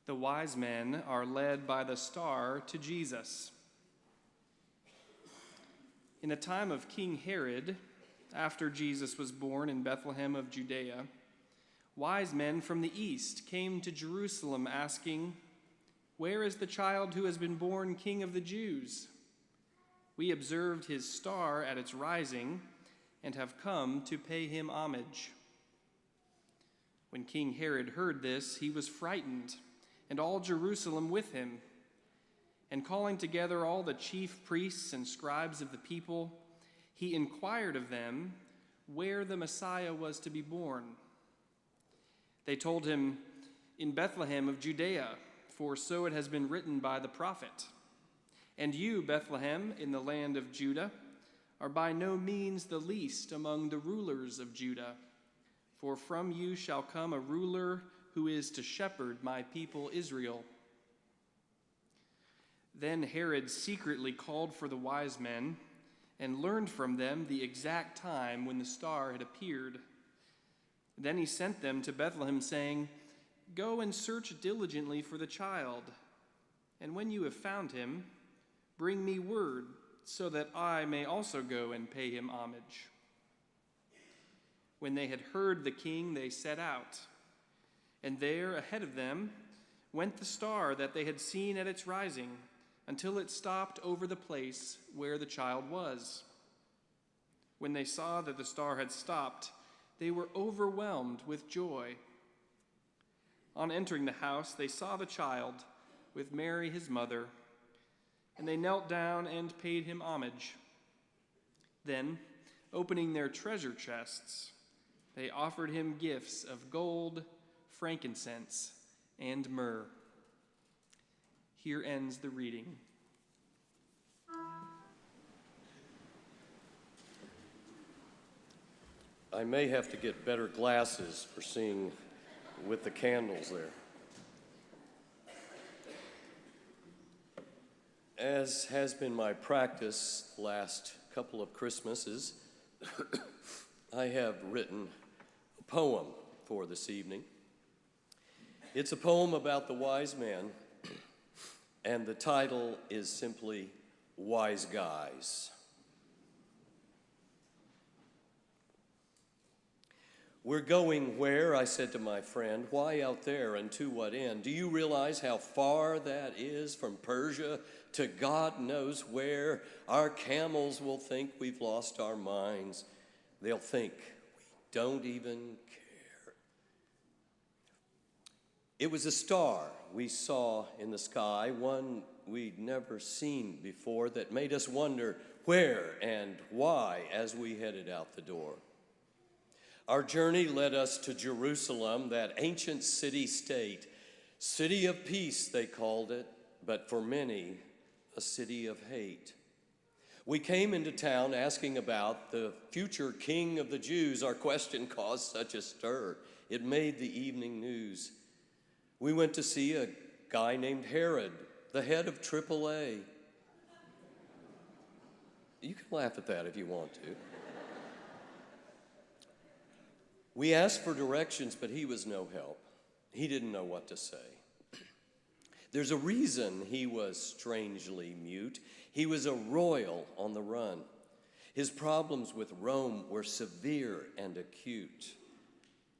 The wise men are led by the star to Jesus. In the time of King Herod, after Jesus was born in Bethlehem of Judea, wise men from the east came to Jerusalem asking, "Where is the child who has been born King of the Jews? We observed his star at its rising and have come to pay him homage." When King Herod heard this, he was frightened, and all Jerusalem with him. And calling together all the chief priests and scribes of the people, he inquired of them where the Messiah was to be born. They told him, "In Bethlehem of Judea, for so it has been written by the prophet. And you, Bethlehem, in the land of Judah, are by no means the least among the rulers of Judah, for from you shall come a ruler who is to shepherd my people Israel." Then Herod secretly called for the wise men and learned from them the exact time when the star had appeared. Then he sent them to Bethlehem, saying, "Go and search diligently for the child, and when you have found him, bring me word, so that I may also go and pay him homage." When they had heard the king, they set out, and there ahead of them went the star that they had seen at its rising, until it stopped over the place where the child was. When they saw that the star had stopped, they were overwhelmed with joy. On entering the house, they saw the child with Mary his mother, and they knelt down and paid him homage. Then, opening their treasure chests, they offered him gifts of gold, frankincense, and myrrh. Here ends the reading. I may have to get better glasses for seeing with the candles there. As has been my practice the last couple of Christmases, I have written a poem for this evening. It's a poem about the wise men, and the title is simply Wise Guys. "We're going where?" I said to my friend. "Why out there, and to what end? Do you realize how far that is from Persia to God knows where? Our camels will think we've lost our minds. They'll think we don't even care." It was a star we saw in the sky, one we'd never seen before, that made us wonder where and why as we headed out the door. Our journey led us to Jerusalem, that ancient city-state. City of peace, they called it, but for many, a city of hate. We came into town asking about the future king of the Jews. Our question caused such a stir. It made the evening news. We went to see a guy named Herod, the head of AAA. You can laugh at that if you want to. We asked for directions, but he was no help. He didn't know what to say. There's a reason he was strangely mute. He was a royal on the run. His problems with Rome were severe and acute.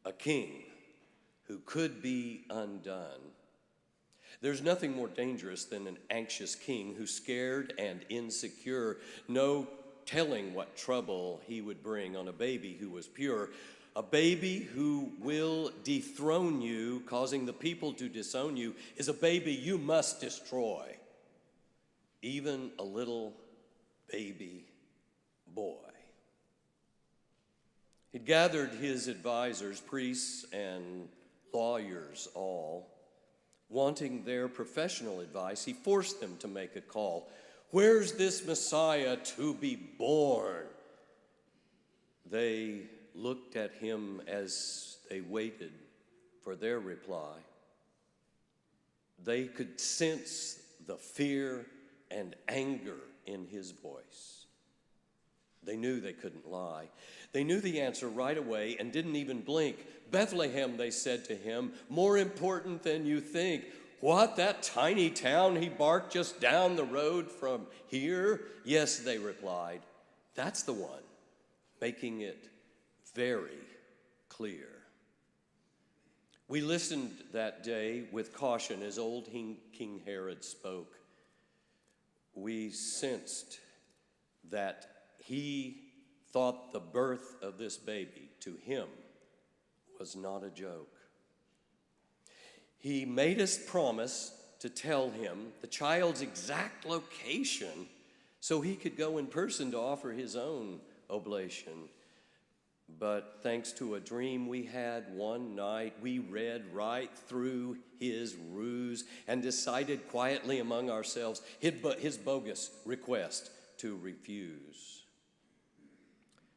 A king who could be undone. There's nothing more dangerous than an anxious king who's scared and insecure, no telling what trouble he would bring on a baby who was pure. A baby who will dethrone you, causing the people to disown you, is a baby you must destroy. Even a little baby boy. He'd gathered his advisors, priests and lawyers all, wanting their professional advice. He forced them to make a call. Where's this Messiah to be born? They looked at him as they waited for their reply. They could sense the fear and anger in his voice. They knew they couldn't lie. They knew the answer right away and didn't even blink. Bethlehem, they said to him, more important than you think. What, that tiny town he barked just down the road from here? Yes, they replied. That's the one, making it very clear. We listened that day with caution as old King Herod spoke. We sensed that he thought the birth of this baby to him was not a joke. He made us promise to tell him the child's exact location so he could go in person to offer his own oblation. But thanks to a dream we had one night, we read right through his ruse and decided quietly among ourselves his bogus request to refuse.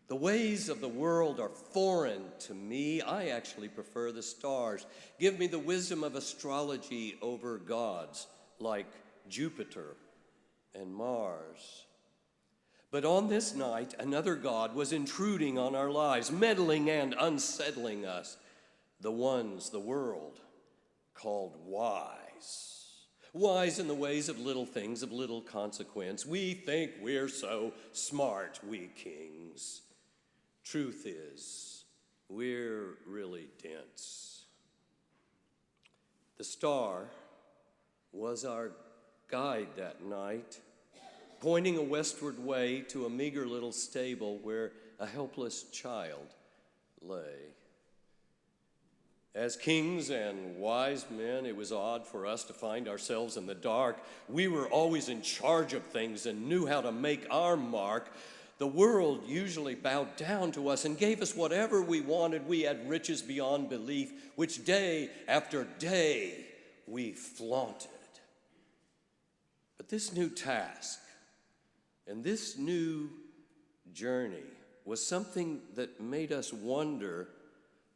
The ways of the world are foreign to me. I actually prefer the stars. Give me the wisdom of astrology over gods like Jupiter and Mars. But on this night, another god was intruding on our lives, meddling and unsettling us, the ones the world called wise. Wise in the ways of little things of little consequence. We think we're so smart, we kings. Truth is, we're really dense. The star was our guide that night, pointing a westward way to a meager little stable where a helpless child lay. As kings and wise men, it was odd for us to find ourselves in the dark. We were always in charge of things and knew how to make our mark. The world usually bowed down to us and gave us whatever we wanted. We had riches beyond belief, which day after day we flaunted. But this new task and this new journey was something that made us wonder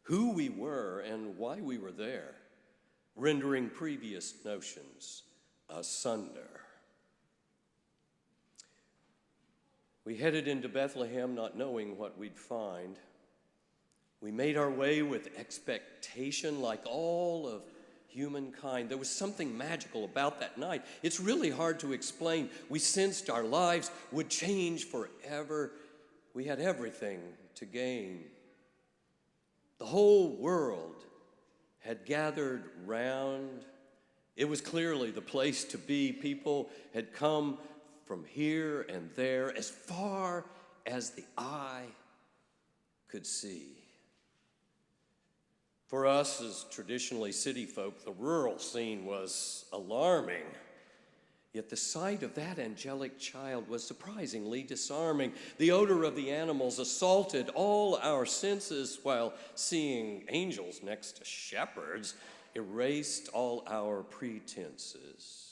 who we were and why we were there, rendering previous notions asunder. We headed into Bethlehem not knowing what we'd find. We made our way with expectation like all of humankind. There was something magical about that night. It's really hard to explain. We sensed our lives would change forever. We had everything to gain. The whole world had gathered round. It was clearly the place to be. People had come from here and there, as far as the eye could see. For us, as traditionally city folk, the rural scene was alarming. Yet the sight of that angelic child was surprisingly disarming. The odor of the animals assaulted all our senses, while seeing angels next to shepherds erased all our pretenses.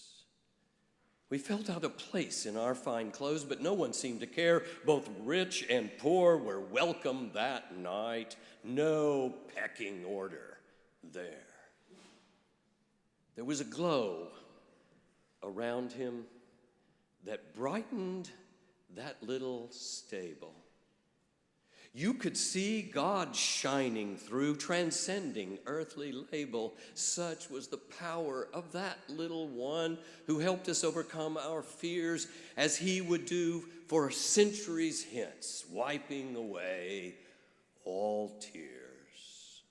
We felt out of place in our fine clothes, but no one seemed to care. Both rich and poor were welcome that night. No pecking order there. There was a glow around him that brightened that little stable. You could see God shining through, transcending earthly label. Such was the power of that little one who helped us overcome our fears, as he would do for centuries hence, wiping away all tears.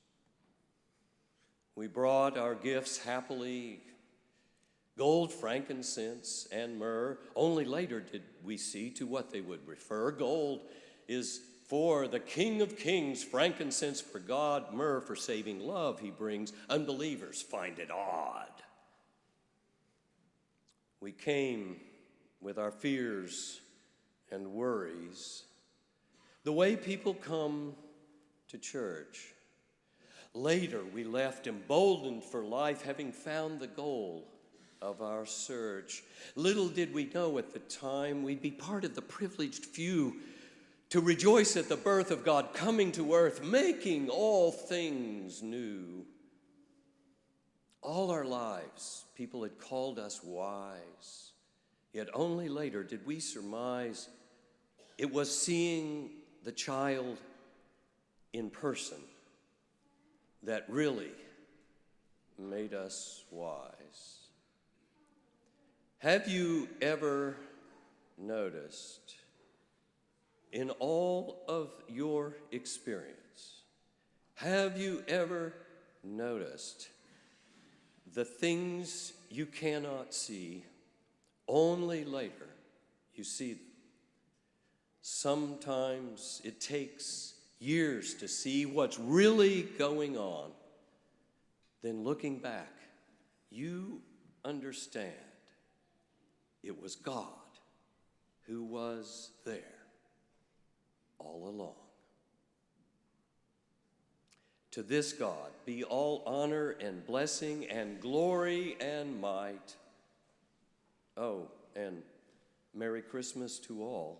We brought our gifts happily, gold, frankincense, and myrrh. Only later did we see to what they would refer. Gold is for the King of Kings, frankincense for God, myrrh for saving love he brings. Unbelievers find it odd. We came with our fears and worries, the way people come to church. Later, we left emboldened for life, having found the goal of our search. Little did we know at the time we'd be part of the privileged few to rejoice at the birth of God coming to earth, making all things new. All our lives, people had called us wise, yet only later did we surmise it was seeing the child in person that really made us wise. Have you ever noticed in all of your experience, have you ever noticed the things you cannot see, only later you see them? Sometimes it takes years to see what's really going on. Then looking back, you understand it was God who was there all along. To this God be all honor and blessing and glory and might. Oh, and Merry Christmas to all,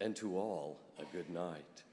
and to all a good night.